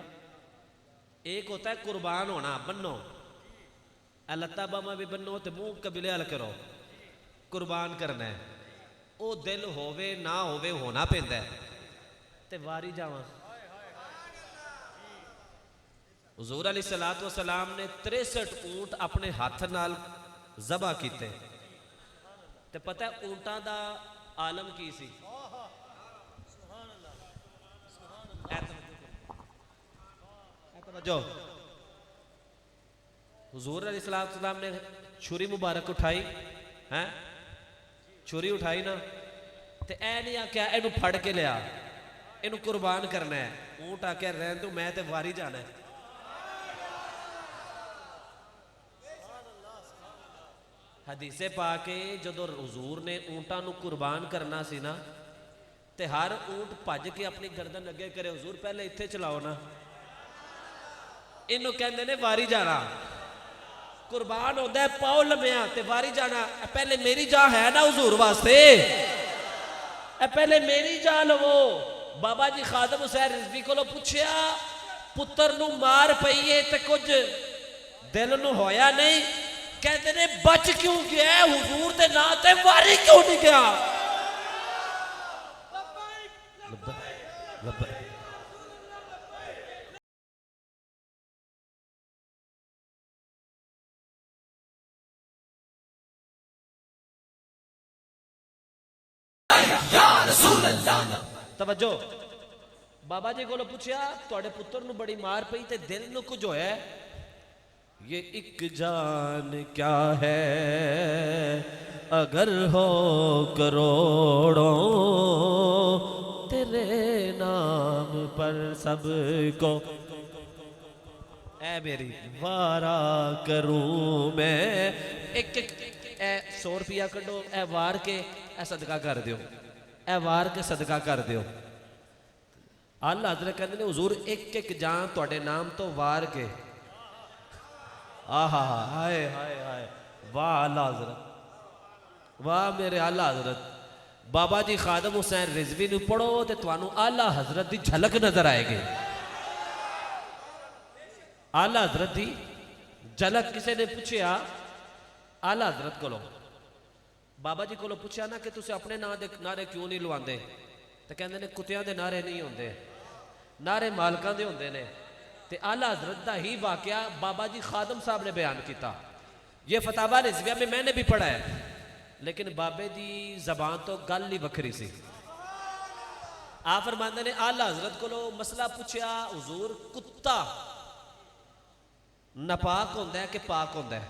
एक होता है कुर्बान होना, बनो लत्ता बामा भी बनो तो मुंह कबिले हल करो, कुर्बान करना है। वो दिल होवे ना होवे होना पैंदा है ते वारी जावा। हुजूर अलैहिस्सलातु वस्सलाम ने 63 ऊंट अपने हाथ नाल ज़बा कीते, ते पता है ऊंटां दा आलम की सी? हुजूर अलैहिस्सलातु वस्सलाम ने छुरी मुबारक उठाई है, छुरी उठाई ना ते ऐ नहीं आख्या इनू फड़ के लिया, इनू कुर्बान करना है। ऊंट आख्या रहन दो, मैं ते वारी जाना है। हदीसे पा के जदों हुजूर ने ऊंटां नू कुर्बान करना सी ना, ते हर ऊंट भज के अपनी गर्दन अगे करे, हुजूर पहले इत्थे चलाओ ना, इनू कहंदे ने वारी जाना। कुर्बान होता है पाओ लम्या ते वारी जाना। पहले मेरी जान है ना हुजूर वास्ते, पहले मेरी जान लवो। बाबा जी खादम हुसैन रिजवी को पूछया पुत्र नू मार पई है ते कुछ दिल नू होया नहीं, कहते ने बच क्यों गया हुजूर दे नां ते वारी क्यों नहीं गया। तवज्जो, बाबा जी को पूछया तुहाडे पुत्र नू बड़ी मार पई ते दिल नू कुछ होया, ये एक जान क्या है अगर हो करोड़ों, तेरे नाम पर सबको ऐ मेरी वारा करूं मैं। एक एक 100 रुपया कड्डो, ए वार के ए सदका कर दियो, ए वार के सदका कर दियो। आला हज़रत कहते ने हुजूर एक एक जान तुहाडे नाम तो वार के, आहा हाय हाय हाय, वाह आला हज़रत, वाह मेरे आला हज़रत। बाबा जी खादम हुसैन रिजवी नू पढ़ो तो तुहानू आला हज़रत की झलक नजर आएगी। आला हज़रत की झलक किसी ने पूछया आला हज़रत को, बाबा जी को पूछया ना कि तुम अपने नां दे नारे क्यों नहीं लवांदे, तो कहते ने कुत्तियां दे नारे नहीं होंदे, नारे मालकां दे होंदे ने। ते आला हज़रत का ही वाकया बाबा जी खादम साहब ने बयान किया। ये फतावा रिजविया में मैंने भी पढ़ा है, लेकिन बाबे दी जबान तो गल ही वखरी सी। आप फरमाते ने आला हज़रत को मसला पूछया हुजूर कुत्ता नापाक होंदा है कि पाक होंदा है,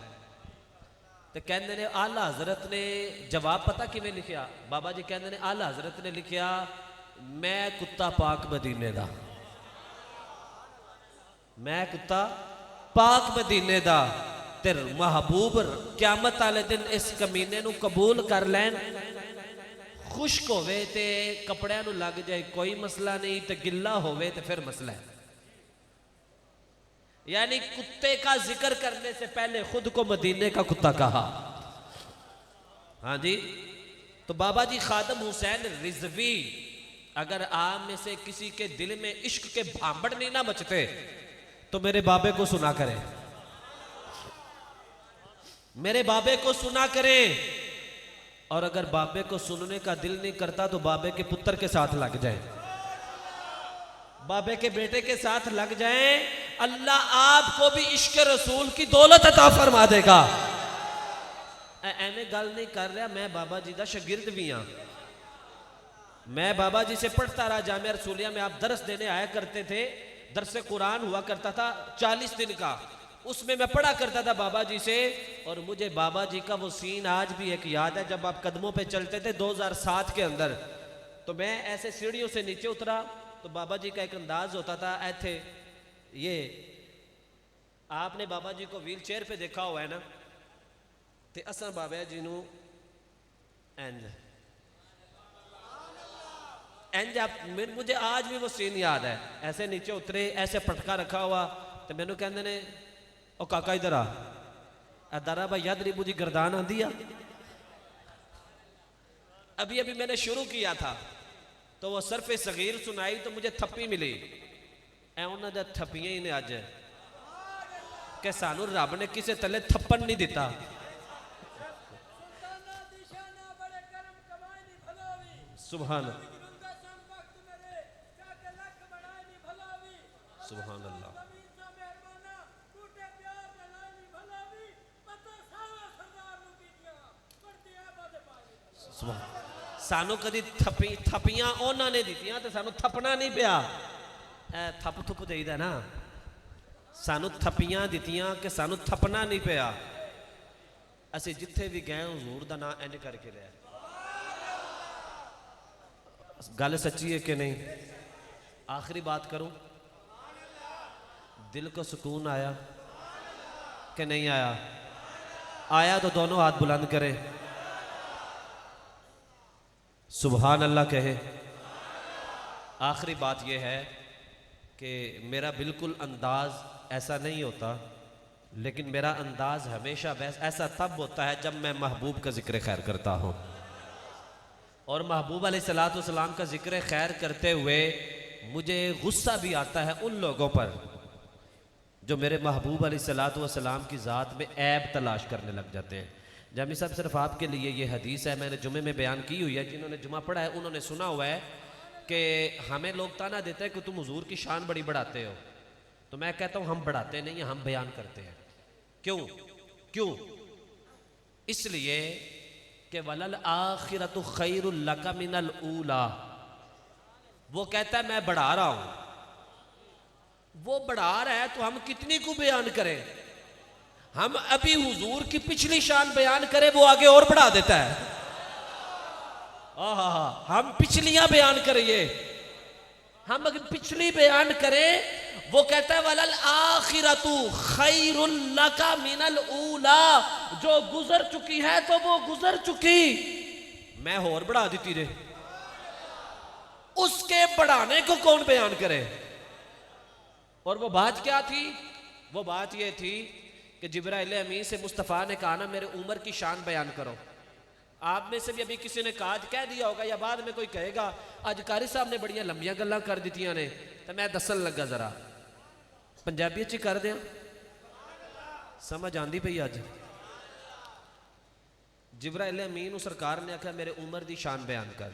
तो कहते ने आला हज़रत ने जवाब पता किवें लिखिया। बाबा जी कहते ने आला हज़रत ने लिखिया मैं कुत्ता पाक मदीने दा, मैं कुत्ता पाक मदीने दा, ते महबूब क्यामत वाले दिन इस कमीने नू कबूल कर लैन, खुश्क होवे ते कपड़ियां नू लग जाए कोई मसला नहीं, ते गिल्ला होवे ते फिर मसला है। यानी कुत्ते का जिक्र करने से पहले खुद को मदीने का कुत्ता कहा। हाँ जी, तो बाबा जी खादम हुसैन रिजवी, अगर आप में से किसी के दिल में इश्क के भांबड़ नहीं ना मचते तो मेरे बाबे को सुना करें, मेरे बाबे को सुना करें। और अगर बाबे को सुनने का दिल नहीं करता तो बाबे के पुत्र के साथ लग जाए, बाबे के बेटे के साथ लग जाए, अल्लाह आपको भी इश्क रसूल की दौलत अता फरमा देगा। एवें गल नहीं कर रहा, मैं बाबा जी का शागिर्द भी हाँ, मैं बाबा जी से पढ़ता रहा। जामिया रसूलिया में आप दरस देने आया करते थे, दरस कुरान हुआ करता था 40 दिन का, उसमें मैं पढ़ा करता था बाबा जी से। और मुझे बाबा जी का वो सीन आज भी एक याद है, जब आप कदमों पे चलते थे 2007 के अंदर, तो मैं ऐसे सीढ़ियों से नीचे उतरा तो बाबा जी का एक अंदाज होता था ऐथे, ये आपने बाबा जी को व्हील चेयर पे देखा हुआ है ना, तो असा बाबा जी नू इंज इंज, आप मुझे आज भी वो सीन याद है, ऐसे नीचे उतरे, ऐसे पटका रखा हुआ, तो मैनू कहते ने ओ काका इधर आ दारा भाई याद रिबू जी गर्दान आंदी आ। अभी अभी मैंने शुरू किया था तो वो सरफे सगीर सुनाई तो मुझे थप्पी मिली, ए उन्होंने थप्पियां ही ने अज कि सानू रब ने किसी तले थप्पन नहीं दिता। सुभान सुभान अल्लाह, सानू कदी थप्पियां उन्होंने दित्तियां ते सानू थप्पना नहीं पिया। थप थुप देईदा ना, सानू थप्पियां दित्तियां कि सानू थप्पना नहीं पिया। असी जिथे भी गए हुजूर दा नाम इंज करके रहा। गल सच्ची है कि नहीं? आखिरी बात करूं, दिल को सुकून आया कि नहीं आया? आया तो दोनों हाथ बुलंद करें, सुभान अल्लाह कहे। आखिरी बात यह है कि मेरा बिल्कुल अंदाज ऐसा नहीं होता, लेकिन मेरा अंदाज हमेशा ऐसा तब होता है जब मैं महबूब का जिक्र खैर करता हूँ। और महबूब अलैहिस्सलातु वस्सलाम का जिक्र खैर करते हुए मुझे गुस्सा भी आता है उन लोगों पर जो मेरे महबूब अलैहिस्सलातु वस्सलाम की ज़ात में ऐब तलाश करने लग जाते हैं। जामी साहब सिर्फ आपके लिए ये हदीस है, मैंने जुमे में बयान की हुई है, जिन्होंने जुमा पढ़ा है उन्होंने सुना हुआ है कि हमें लोग ताना देते हैं कि तुम हुजूर की शान बड़ी बढ़ाते हो। तो मैं कहता हूँ हम बढ़ाते नहीं हैं, हम बयान करते हैं। क्यों क्यों? इसलिए कि वलल आखिरतु खैरुल लका मिनल ऊला। वो कहता है मैं बढ़ा रहा हूं, वो बढ़ा रहा है तो हम कितनी को बयान करें? हम अभी हुजूर की पिछली शान बयान करें, वो आगे और बढ़ा देता है। हम पिछलियां बयान करिए, हम अगर पिछली बयान करें, वो कहता है वलल आखिरतु खैरुल लका मिनल ऊला। जो गुजर चुकी है तो वो गुजर चुकी, मैं और बढ़ा देती रे। उसके बढ़ाने को कौन बयान करे? और वो बात क्या थी? वो बात ये थी कि जिब्राइल अमीन से मुस्तफ़ा ने कहा ना मेरे उम्र की शान बयान करो। आप में से भी अभी किसी ने काज कह दिया होगा या बाद में कोई कहेगा अज कारी साहब ने बड़ियां लंबियां गल्लां कर दित्तियां ने, तो मैं दसन लगा जरा पंजाबी च कर दियां, समझ आंदी पई। अज जिब्राइल अमीन सरकार ने आख्या मेरे उम्र की शान बयान कर।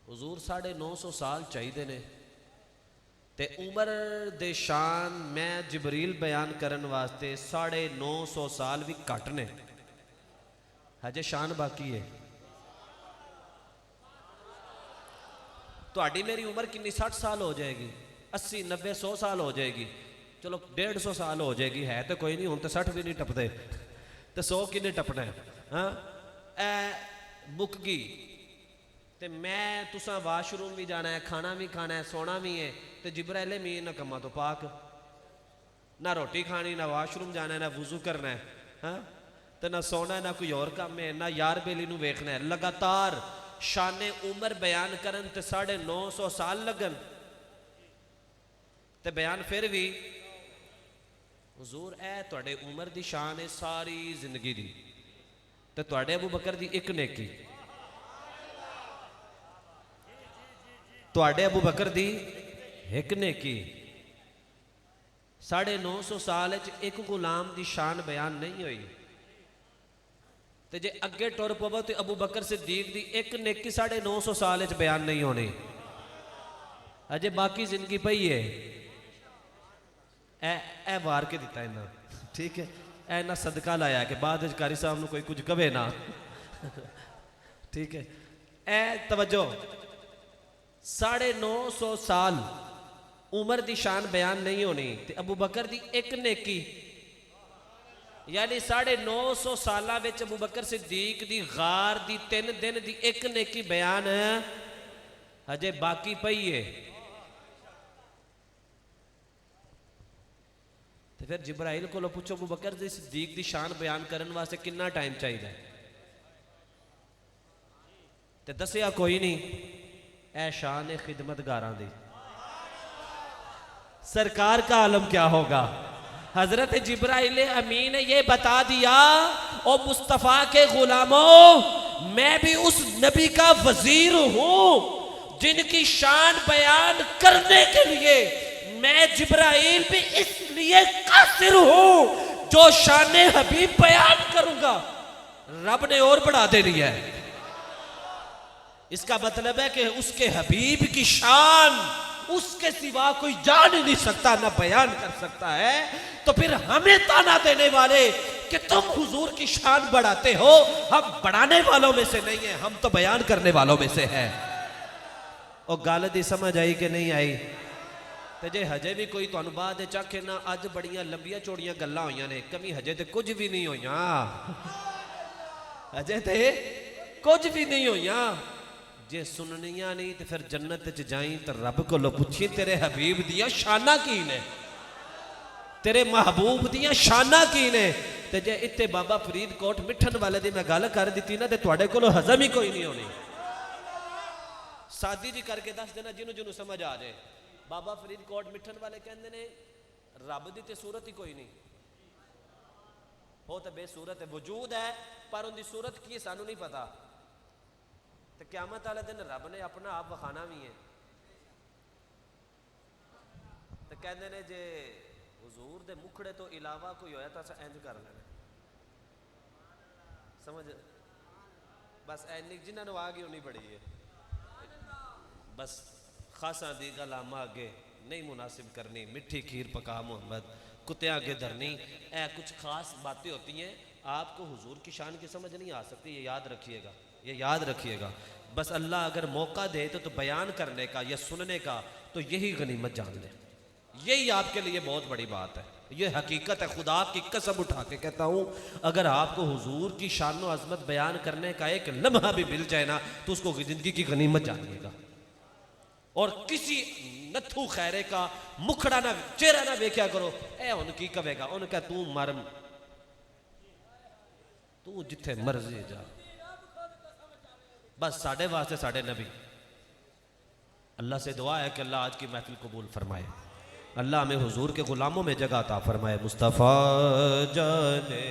हुजूर 950 साल चाहिए ने ते उम्र दे शान मैं जिबरील बयान करने वास्ते 950 साल भी घट ने, हजे शान बाकी है। तो मेरी उम्र कितनी 60 साल हो जाएगी, 80 90 100 साल हो जाएगी, चलो 150 साल हो जाएगी, है तो कोई नहीं, हूँ तो 60 भी नहीं टपते, तो 100 किन्ने टपना है? हाँ मुक गई तो मैं तुसा वाशरूम भी जाना है, खाना भी खाना है, सोना भी है, तो जिब्राइल अमीन ना कमा तो पाक, ना रोटी खानी, ना वाशरूम जाना है, ना वुजू करना है, हाँ तो ना सोना, ना कोई और काम है, ना यार बेली नू वेखना है। लगातार शाने उम्र बयान करन ते 950 साल लगन ते बयान फिर भी हुजूर ए तुहाडे उम्र दी शान है सारी जिंदगी दी, ते तुहाडे अबू बकर दी एक नेकी, तुहाडे अबू बकर दी एक नेकी। 950 साल एक गुलाम दी शान बयान नहीं हुई, ते जे अगे टुर पवो तो अबू बकर सिद्दीक दी एक नेकी 950 साल बयान नहीं होनी, अजे बाकी जिंदगी पई है। ए वार के दिता इन्ना, ठीक है, ए इन्ना सदका लाया कि बाद कारी साहब को कोई कुछ कहे ना, ठीक है। ए तवज्जो 950 साल उम्र दी शान बयान नहीं होनी, ते अबू बकर दी एक नेकी, यानी 950 साल अबू बकर सिद्दीक दी गार दी 3 दिन दी एक नेकी बयान हजे बाकी पई है। तो फिर जिब्राइल को पूछो अबू बकर दी सिद्दीक दी शान बयान करने वास्ते कितना टाइम चाहिए? तो दसिया कोई नहीं, ऐ शान है खिदमतगारां दी। सरकार का आलम क्या होगा? हजरत जिब्राइल अमीन ने ये बता दिया, ओ मुस्तफ़ा के गुलामों मैं भी उस नबी का वजीर हूं जिनकी शान बयान करने के लिए मैं जिब्राइल भी इसलिए कासिर हूं जो शान हबीब बयान करूंगा। रब ने और बढ़ा देनी है। इसका मतलब है कि उसके हबीब की शान उसके सिवा कोई जान ही नहीं सकता, ना बयान कर सकता है। तो फिर हमें ताना देने वाले कि तुम हुजूर की शान बढ़ाते हो, हम बढ़ाने वालों में से नहीं है, हम तो बयान करने वालों में से है। और गल दी समझ आई कि नहीं आई? तो जे हजे भी कोई तुहानू बाद चाखे ना अज बड़ियां लंबियां चौड़ियां गल्लां होईयां ने, कमी हजे तो कुछ भी नहीं होईयां, हजे तो कुछ भी नहीं होईयां। जे सुननिया नहीं तो फिर जन्नत च जाई तो रब को पुछी तेरे हबीब दियां शाना की ने, तेरे महबूब दियां शाना की ने। ते जे इत्ते बाबा फरीदकोट मिठन वाले दी मैं गल कर दी ना, तो तुहाडे कोलों हजम ही कोई नहीं होनी। सादी जी करके दस देना जिन्हों जिन्हों समझ आ जाए। बाबा फरीदकोट मिठन वाले कहते ने रब दी ते सूरत ही कोई नहीं, हो तो बेसूरत है, वजूद है पर उनकी सूरत की सानू नहीं पता। तो क़यामत वाले दिन रब ने अपना आप विखाना भी है। तो कहते ने जे हुजूर दे मुखड़े तो इलावा कोई होया तो असा इंज कर लेना समझ बस एनी जिन्होंने आ गई उन्हीं बड़ी है बस खासा दी गल आमा अगे नहीं मुनासिब करनी मिठी खीर पका मोहम्मद कुत्ते आगे धरनी ऐ कुछ खास बातें होती हैं आपको हुजूर की शान की समझ नहीं आ सकती ये याद रखिएगा ये याद रखिएगा बस अल्लाह अगर मौका दे तो बयान करने का या सुनने का तो यही गनीमत जान ले यही आपके लिए बहुत बड़ी बात है ये हकीकत है खुदा की कसम उठा के कहता हूँ अगर आपको हुजूर की शान व अजमत बयान करने का एक लम्हा भी मिल जाए ना तो उसको जिंदगी की गनीमत जानिएगा और किसी नथु खैरे का मुखड़ा ना चेहरा ना वेख्या करो ए उनकी कवेगा उनका तू मरम तू जिथे मर्जी जा बस साढ़े वास्ते साढ़े नबी अल्लाह से दुआ है कि अल्लाह आज की महफिल कबूल फरमाए अल्लाह हमें हुजूर के गुलामों में जगह अता फरमाए मुस्तफ़ा जाने